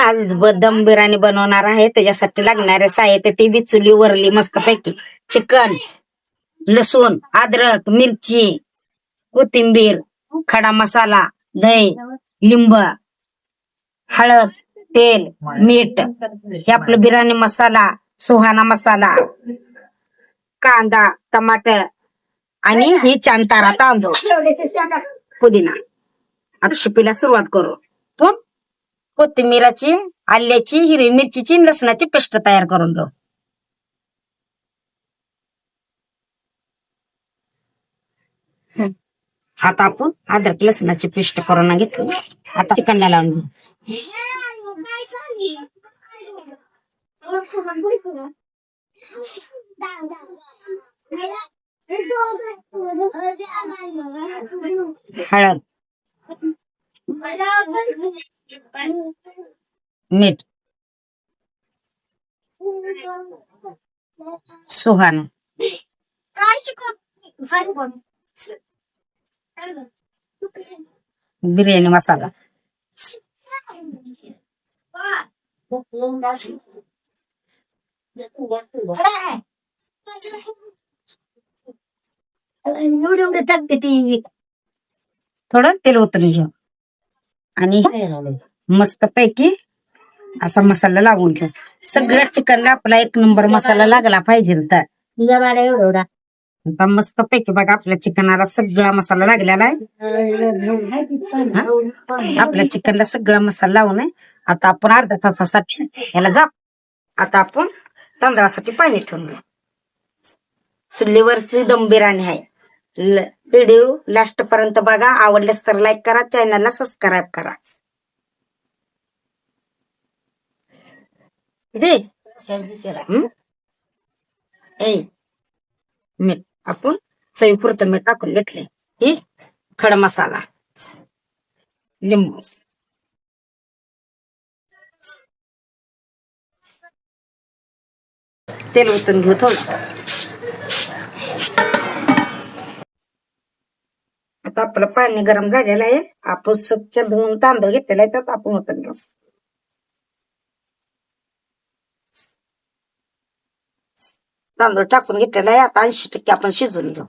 आज दम बिर्याणी बनवणार आहे. त्याच्यासाठी लागणारे साहित्य ते बी चुलीवरली मस्त पैकी चिकन, लसूण, अद्रक, मिरची, कोथिंबीर, खडा मसाला, दही, लिंब, हळद, तेल, मीठ, हे आपलं बिर्याणी मसाला, सुहाना मसाला, कांदा, टमाटर आणि ही चांतारा तांदूळ, पुदिना. आता शिपीला सुरुवात करू. कोथिंबीराची, आल्याची, हिरवी मिरचीची, लसणाची पेस्ट तयार करून घेऊ. आता आपण अद्रक लसणाची पेस्ट करून घेतली. आता चिकनला लावून घेऊ. हळद, मीठ, सुहाना, बिर्याणी मसाला, थोडं तेल ओतून घेऊ आणि मस्त पैकी असा मसाला लावून घेऊ. सगळ्या चिकनला आपला एक नंबर मसाला लागला पाहिजे. तर आता मस्त पैकी बघा आपल्या चिकनाला सगळा मसाला लागलेला आहे. आपल्या चिकनला सगळा मसाला लावून आहे. आता आपण अर्ध्या तासासाठी याला जा. आता आपण तांदळासाठी पाणी ठेवून घेऊ. चुलीवरची दम बिर्याणी आहे. व्हिडिओ लास्ट पर्यंत बघा. आवडल्यास तर लाईक करा, चॅनलला सबस्क्राईब करा. मीठ आपण चवीपुरतं मीठ टाकून घेतले. ही खडा मसाला, लिंबू, तेल ओतून घेऊ थोडं. आता आपलं पाणी गरम झालेलं आहे. आपण स्वच्छ धुवून तांदूळ घेतलेला आहे तर आपण ओतून घेऊ. तांदूळ टाकून घेतलेला आहे. आता 80% आपण शिजवून घेऊ.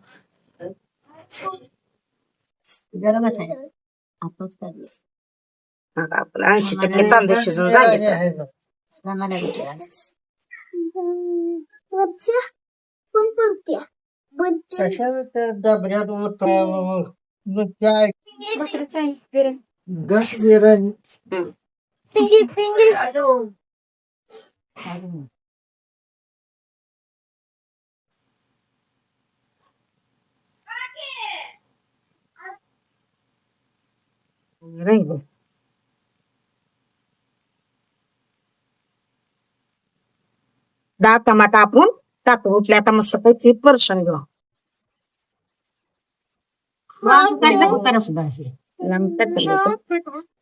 आपलं 80% तांदूळ शिजून झाले. डाळ टमाटा आपण टाकू. उठले आता मस्त पैकी परसून घेऊ.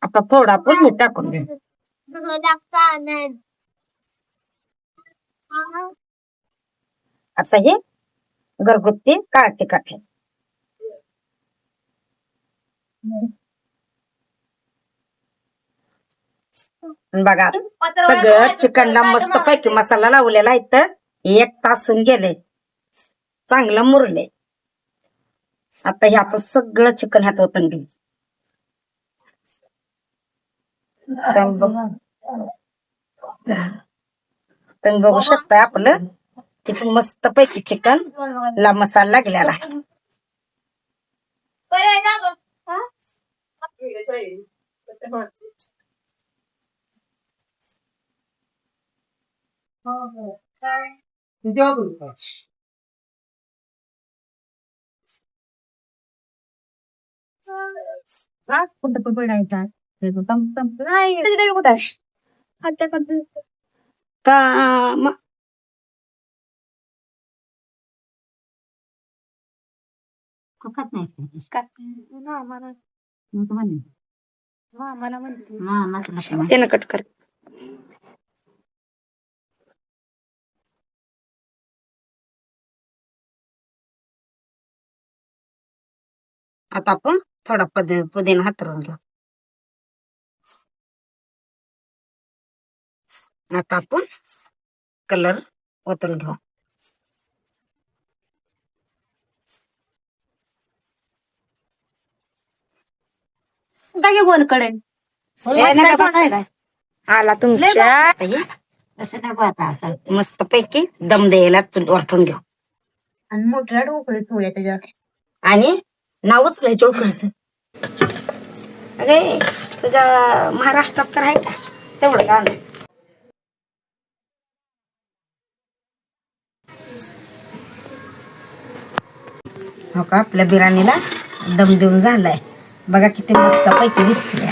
आता थोडा आपण मीठ टाकून घेऊ. आता हे घरगुती काळ तिखट आहे. बघा सगळं चिकनला मस्त पैकी मसाला लावलेला आहे. तर 1 तास होऊन गेले, चांगलं मुरले. आता हे आपण सगळं चिकन ह्यात ओतून घेऊ. तुम्ही बघू शकता आपलं तिथे मस्त पैकी चिकन ला मसाला लागलेला आहे. कुठं पण पडायचा का खात नाही त्यानं कट कर. आता आपण थोडा पुदिना हातरून घेऊ. आता आपण कलर ओतून घेऊ. जागे बोल कडे आला तुमच्या मस्त पैकी दम द्यायला वरतून घेऊ. आणि मोठ्या ढोकळे ठेवूया त्याच्यावर आणि नावच घ्यायचे उकळत. अरे तुझ्या महाराष्ट्रात तर आहे का तेवढं का? हो का, आपल्या बिर्याणीला दम देऊन झालाय बघा, किती मस्त पैकी दिसते.